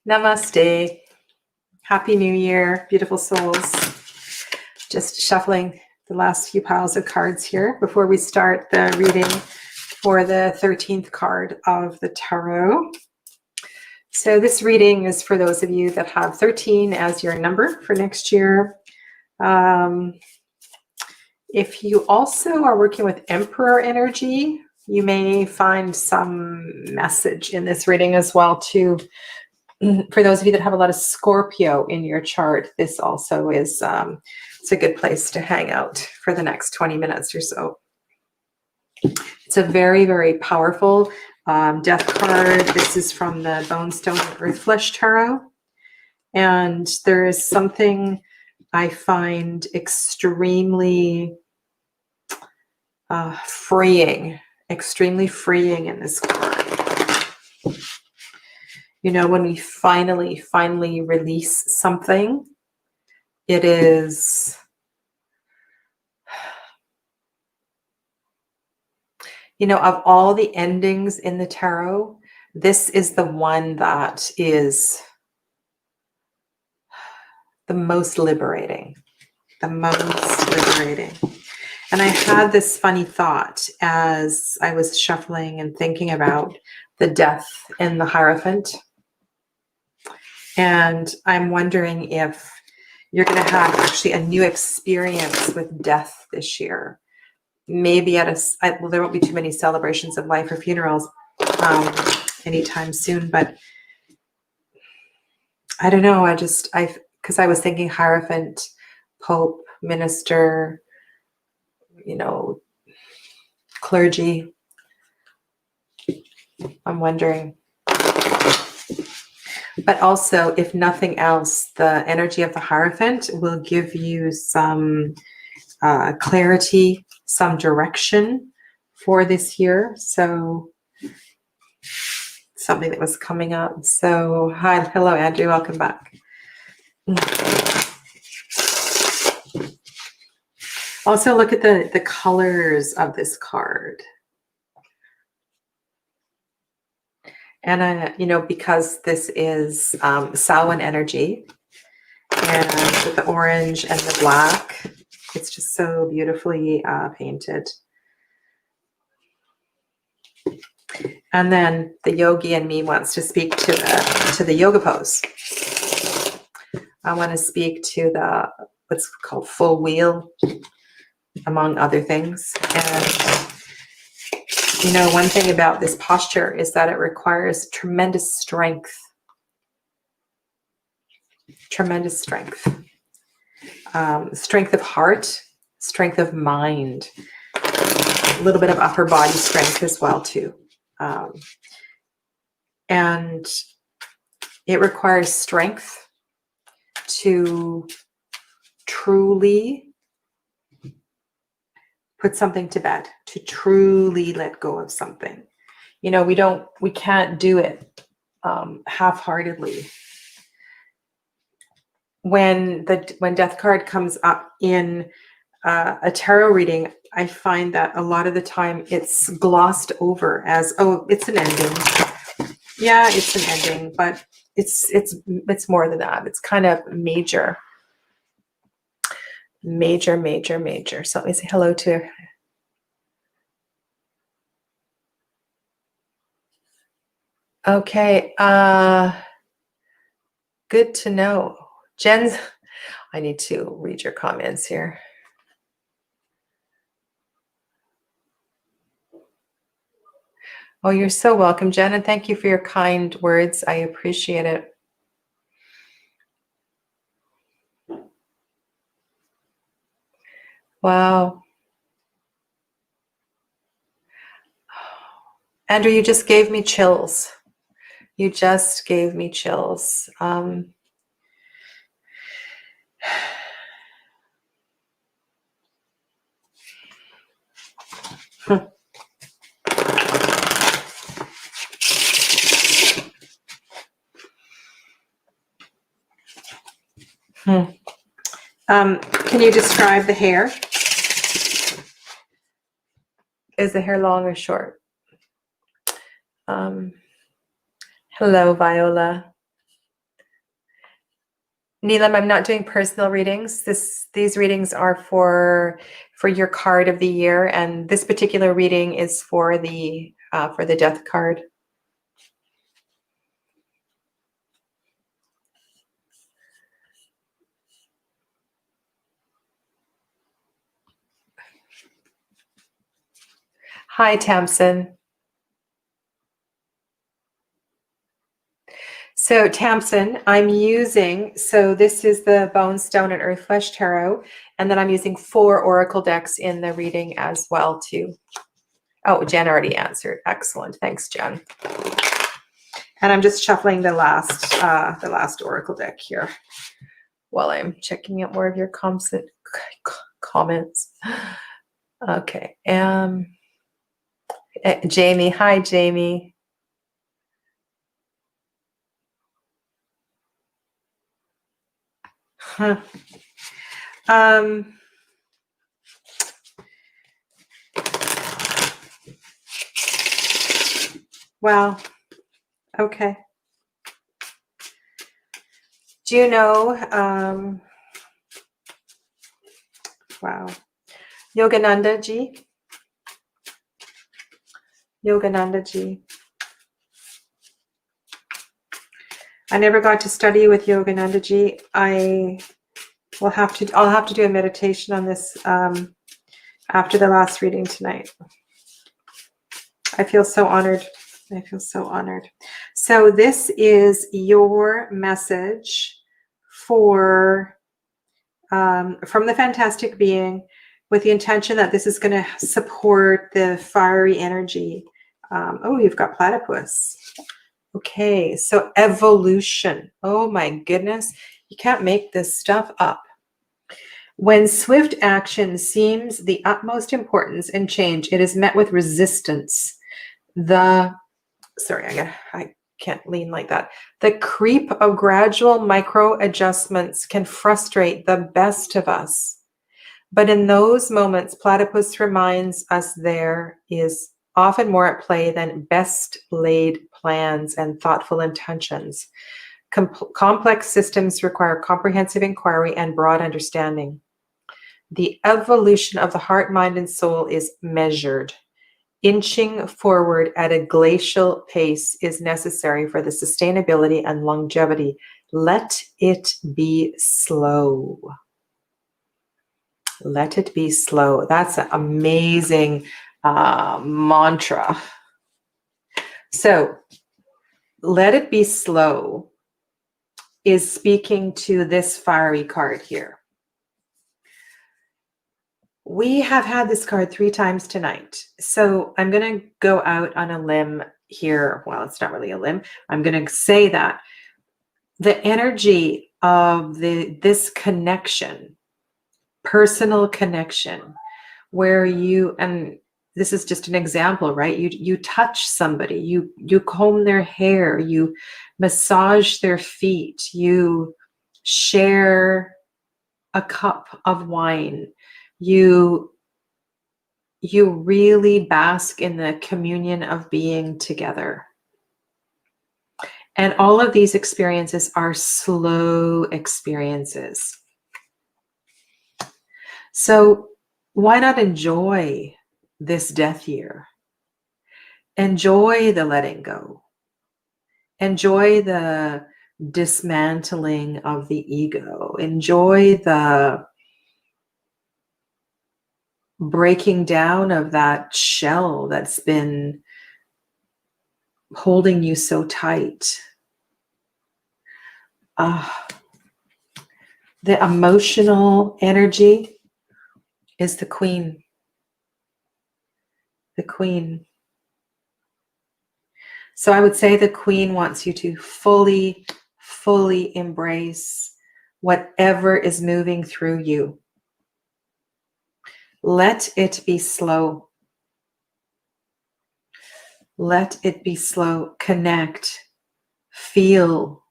Namaste. Happy New Year, beautiful souls. Just shuffling the last few piles of cards here before we start the reading for the 13th card of the tarot. So this reading is for those of you that have 13 as your number for next year. If you also are working with Emperor energy, you may find some message in this reading as well too. For those of you that have a lot of Scorpio in your chart, this also is it's a good place to hang out for the next 20 minutes or so. It's a very, very powerful death card. This is from the Bone, Stone, and Earth Flesh Tarot. And there is something I find extremely freeing in this card. You know, when we finally release something, it is, you know, of all the endings in the tarot, this is the one that is the most liberating. And I had this funny thought as I was shuffling and thinking about the death in the Hierophant. And I'm wondering if you're going to have actually a new experience with death this year. Maybe well, there won't be too many celebrations of life or funerals anytime soon, but I don't know. Because I was thinking Hierophant, Pope, minister, you know, clergy. I'm wondering. But also, if nothing else, the energy of the Hierophant will give you some clarity, some direction for this year. So something that was coming up. So hello, Andrew, welcome back. Also look at the colors of this card. And, you know, because this is Samhain energy, and with the orange and the black, it's just so beautifully painted. And then the yogi in me wants to speak to the yoga pose. I want to speak to the what's called full wheel, among other things. And you know, one thing about this posture is that it requires tremendous strength. Tremendous strength. Strength of heart, strength of mind, a little bit of upper body strength as well too. And it requires strength to truly put something to bed, to truly let go of something. You know, we can't do it half-heartedly. When death card comes up in a tarot reading, I find that a lot of the time it's glossed over as, oh, it's an ending. Yeah, it's an ending, but it's more than that. It's kind of major. So let me say hello to. Okay. Good to know. Jen's, I need to read your comments here. Oh, you're so welcome, Jen, and thank you for your kind words. I appreciate it. Wow. Andrew, you just gave me chills. You just gave me chills. Can you describe the hair? Is the hair long or short? Hello, Viola. Neelam, I'm not doing personal readings. These readings are for your card of the year, and this particular reading is for the death card. Hi, Tamsin. So Tamsin, this is the Bone, Stone, and Earth Flesh Tarot, and then I'm using 4 Oracle decks in the reading as well too. Oh, Jen already answered. Excellent. Thanks, Jen. And I'm just shuffling the last Oracle deck here while I'm checking out more of your comments. Okay. Jamie. Hi, Jamie. Huh. Well, okay. Do you know, wow, Yogananda ji? Yogananda ji. I never got to study with Yogananda ji. I'll have to do a meditation on this after the last reading tonight. I feel so honored. I feel so honored. So this is your message for from the fantastic being, with the intention that this is going to support the fiery energy. Oh, you've got platypus. Okay, so evolution. Oh my goodness, you can't make this stuff up. When swift action seems the utmost importance in change, it is met with resistance. I can't lean like that. The creep of gradual micro adjustments can frustrate the best of us. But in those moments, platypus reminds us there is often more at play than best laid plans and thoughtful intentions. Complex systems require comprehensive inquiry and broad understanding. The evolution of the heart, mind, and soul is measured. Inching forward at a glacial pace is necessary for the sustainability and longevity. Let it be slow. Let it be slow. That's an amazing mantra. So, let it be slow is speaking to this fiery card here. We have had this card 3 times tonight. So I'm going to go out on a limb here. Well, it's not really a limb. I'm going to say that the energy of this connection, personal connection, where you, and this is just an example, right? You touch somebody, you comb their hair, you massage their feet, you share a cup of wine, you really bask in the communion of being together. And all of these experiences are slow experiences. So why not enjoy this death year? Enjoy the letting go. Enjoy the dismantling of the ego. Enjoy the breaking down of that shell that's been holding you so tight. The emotional energy is the queen. The queen. So I would say the queen wants you to fully embrace whatever is moving through you. Let it be slow. Let it be slow. Connect. Feel.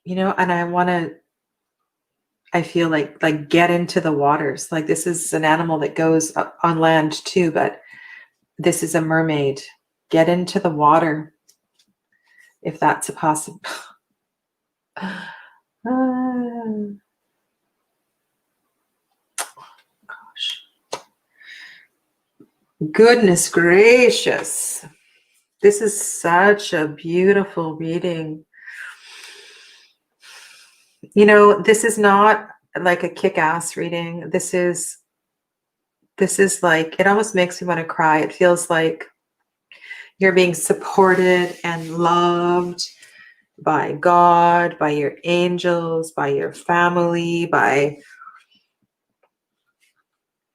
You know, and I feel like get into the waters. Like this is an animal that goes on land too, but This is a mermaid. Get into the water if that's a possible. Gosh. Goodness gracious. This is such a beautiful reading. You know, this is not like a kick-ass reading. This is like, it almost makes me want to cry. It feels like you're being supported and loved by God, by your angels, by your family, by,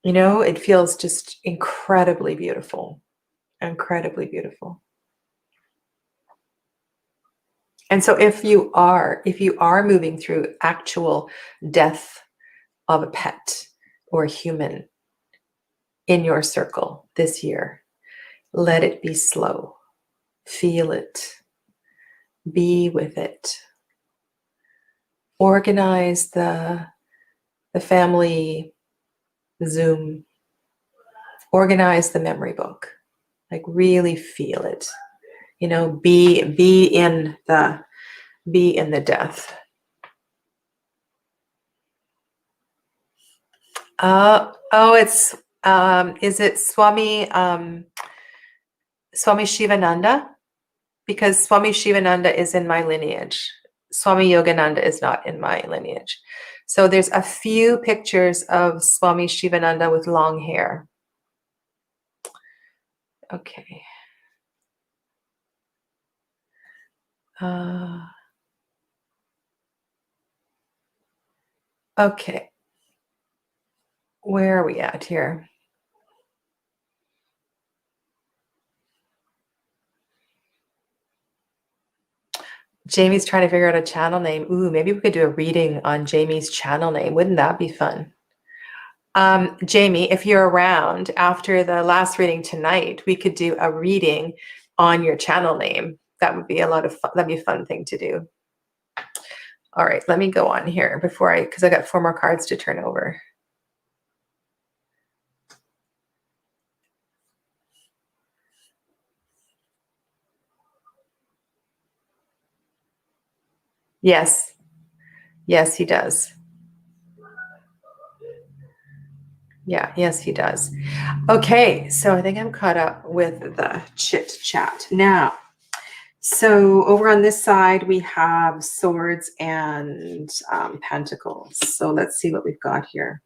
you know, it feels just incredibly beautiful, incredibly beautiful. And so if you are moving through actual death of a pet or a human in your circle this year, let it be slow. Feel it. Be with it. Organize the family Zoom. Organize the memory book. Like really feel it. You know, be in the death. It's is it Swami Shivananda? Because Swami Shivananda is in my lineage. Swami Yogananda is not in my lineage. So there's a few pictures of Swami Shivananda with long hair. Okay. Okay. Where are we at here? Jamie's trying to figure out a channel name. Ooh, maybe we could do a reading on Jamie's channel name. Wouldn't that be fun? Jamie, if you're around after the last reading tonight, we could do a reading on your channel name. That would be a lot of fun. That'd be a fun thing to do. All right, let me go on here because I got 4 more cards to turn over. Yes. Yes, he does. Yeah, yes, he does. Okay, so I think I'm caught up with the chit chat. Now, so over on this side, we have swords and pentacles. So let's see what we've got here.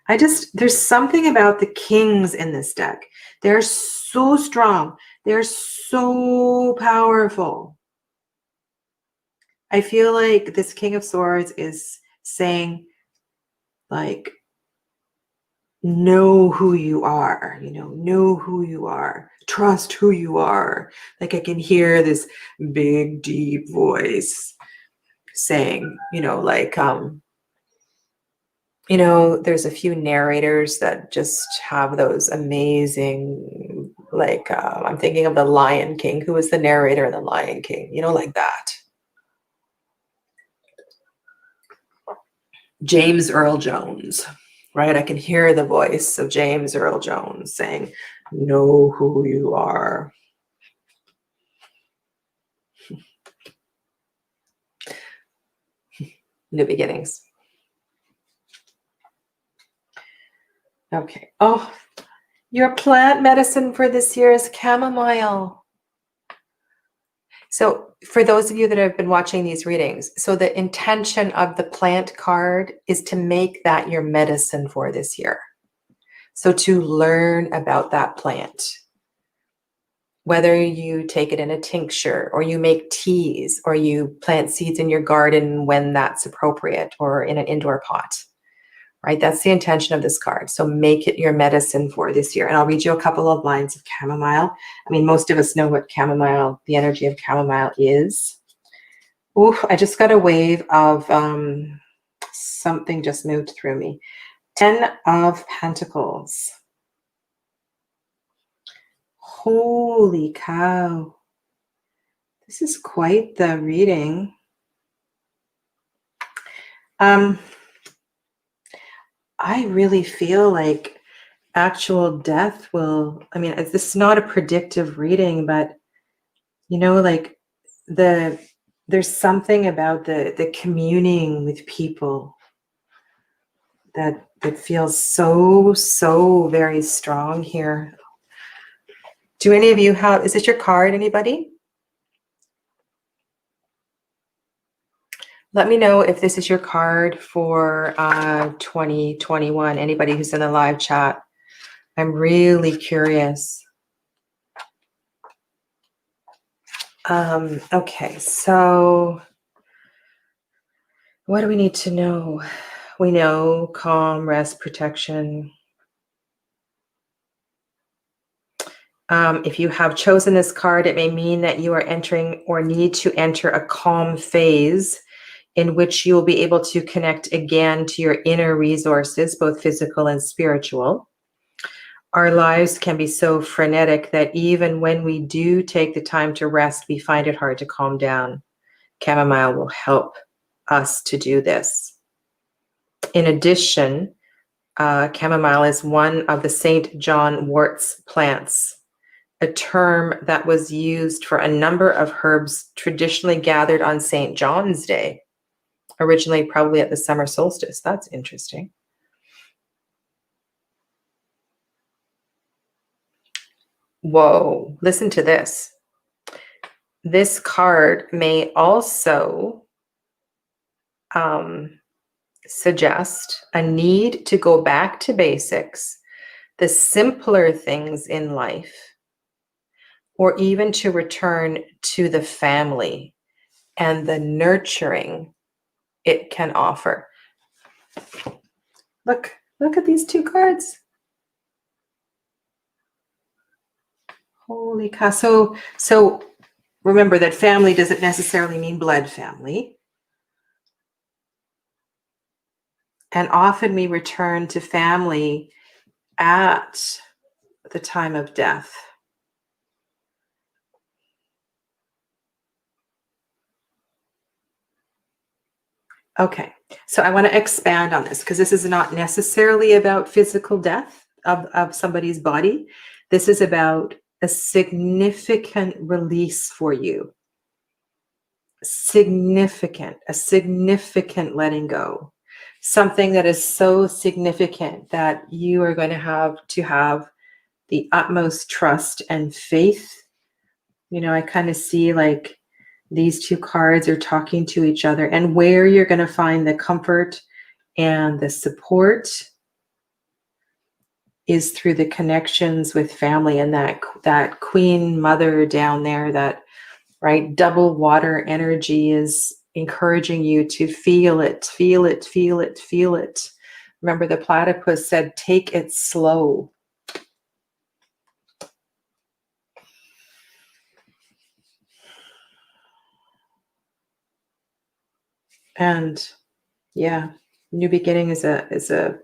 There's something about the kings in this deck. They're so strong. They're so powerful. I feel like this King of Swords is saying, like, know who you are, know who you are, trust who you are. Like I can hear this big, deep voice saying, there's a few narrators that just have those amazing, I'm thinking of the Lion King. Who was the narrator in the Lion King? Like that. James Earl Jones, right? I can hear the voice of James Earl Jones saying, know who you are. New beginnings. Okay. Oh, your plant medicine for this year is chamomile. So for those of you that have been watching these readings, so the intention of the plant card is to make that your medicine for this year. So to learn about that plant, whether you take it in a tincture or you make teas or you plant seeds in your garden when that's appropriate or in an indoor pot, right? That's the intention of this card. So make it your medicine for this year. And I'll read you a couple of lines of chamomile. I mean, most of us know what chamomile, the energy of chamomile is. Ooh, I just got a wave of something just moved through me. 10 of Pentacles. Holy cow. This is quite the reading. I really feel like actual death will, I mean, this is not a predictive reading, but like there's something about the communing with people that feels so very strong here. Do any of you have, is this your card, anybody? Let me know if this is your card for 2021. Anybody who's in the live chat. I'm really curious. Okay, so what do we need to know? We know calm, rest, protection. If you have chosen this card, it may mean that you are entering or need to enter a calm phase in which you will be able to connect again to your inner resources, both physical and spiritual. Our lives can be so frenetic that even when we do take the time to rest, we find it hard to calm down. Chamomile will help us to do this. In addition, chamomile is one of the St. John wort's plants, a term that was used for a number of herbs traditionally gathered on St. John's Day, originally probably at the summer solstice. That's interesting. Whoa, listen to this. This card may also suggest a need to go back to basics, the simpler things in life, or even to return to the family and the nurturing it can offer. Look at these two cards. Holy cow. So remember that family doesn't necessarily mean blood family. And often we return to family at the time of death. Okay, so I want to expand on this because this is not necessarily about physical death of somebody's body. This is about a significant release for you. A significant letting go. Something that is so significant that you are going to have the utmost trust and faith. I kind of see like these two cards are talking to each other, and where you're going to find the comfort and the support is through the connections with family and that queen mother down there, that right double water energy is encouraging you to feel it. Remember, the platypus said, take it slow. And yeah, new beginning is a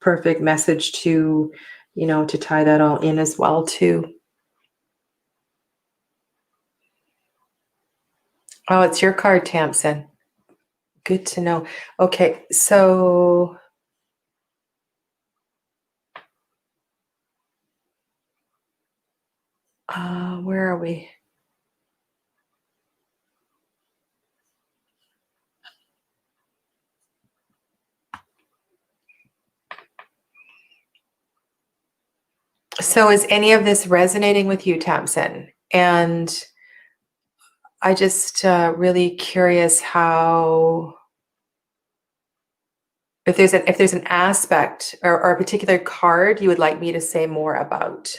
perfect message to, to tie that all in as well too. Oh, it's your card, Tamsin. Good to know. Okay, so where are we? So is any of this resonating with you, Tamsin? And I just really curious how, if there's an aspect or a particular card you would like me to say more about.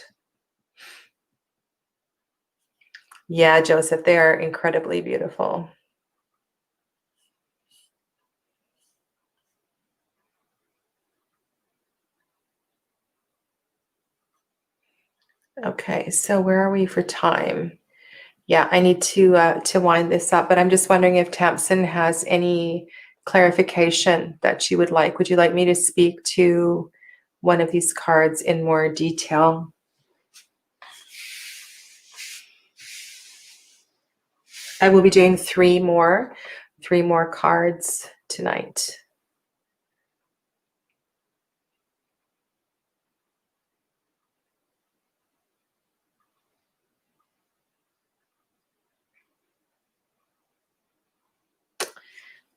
Yeah, Joseph, they are incredibly beautiful. Okay, so where are we for time? Yeah, I need to wind this up, but I'm just wondering if Tamsin has any clarification that she would like. Would you like me to speak to one of these cards in more detail? I will be doing three more cards tonight.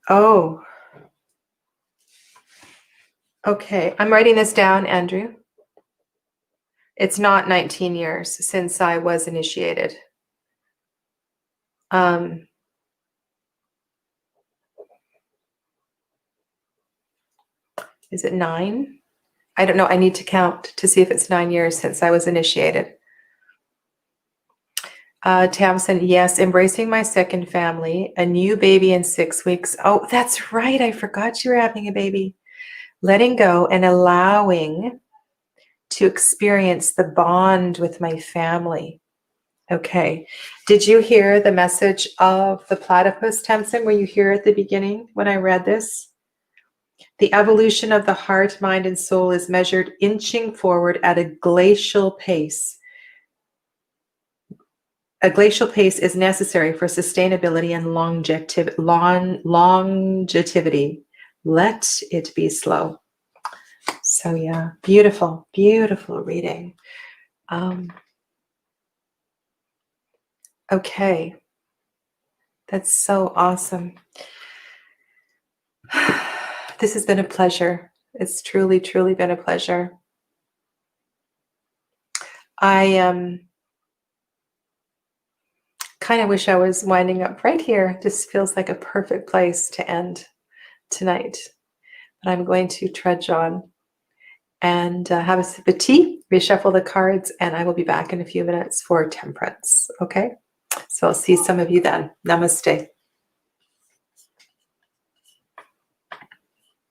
Oh, okay. I'm writing this down, Andrew. It's not 19 years since I was initiated. Is it 9? I don't know. I need to count to see if it's 9 years since I was initiated. Tamsin, yes, embracing my second family, a new baby in 6 weeks. Oh, that's right. I forgot you were having a baby. Letting go and allowing to experience the bond with my family. Okay. Did you hear the message of the platypus, Tamsin? Were you here at the beginning when I read this? The evolution of the heart, mind, and soul is measured inching forward at a glacial pace. A glacial pace is necessary for sustainability and longevity. Let it be slow. So yeah, beautiful, beautiful reading. Okay, that's so awesome. This has been a pleasure. It's truly, truly been a pleasure. I kind of wish I was winding up right here. This feels like a perfect place to end tonight. But I'm going to trudge on and have a sip of tea, reshuffle the cards, and I will be back in a few minutes for temperance. Okay? So I'll see some of you then. Namaste.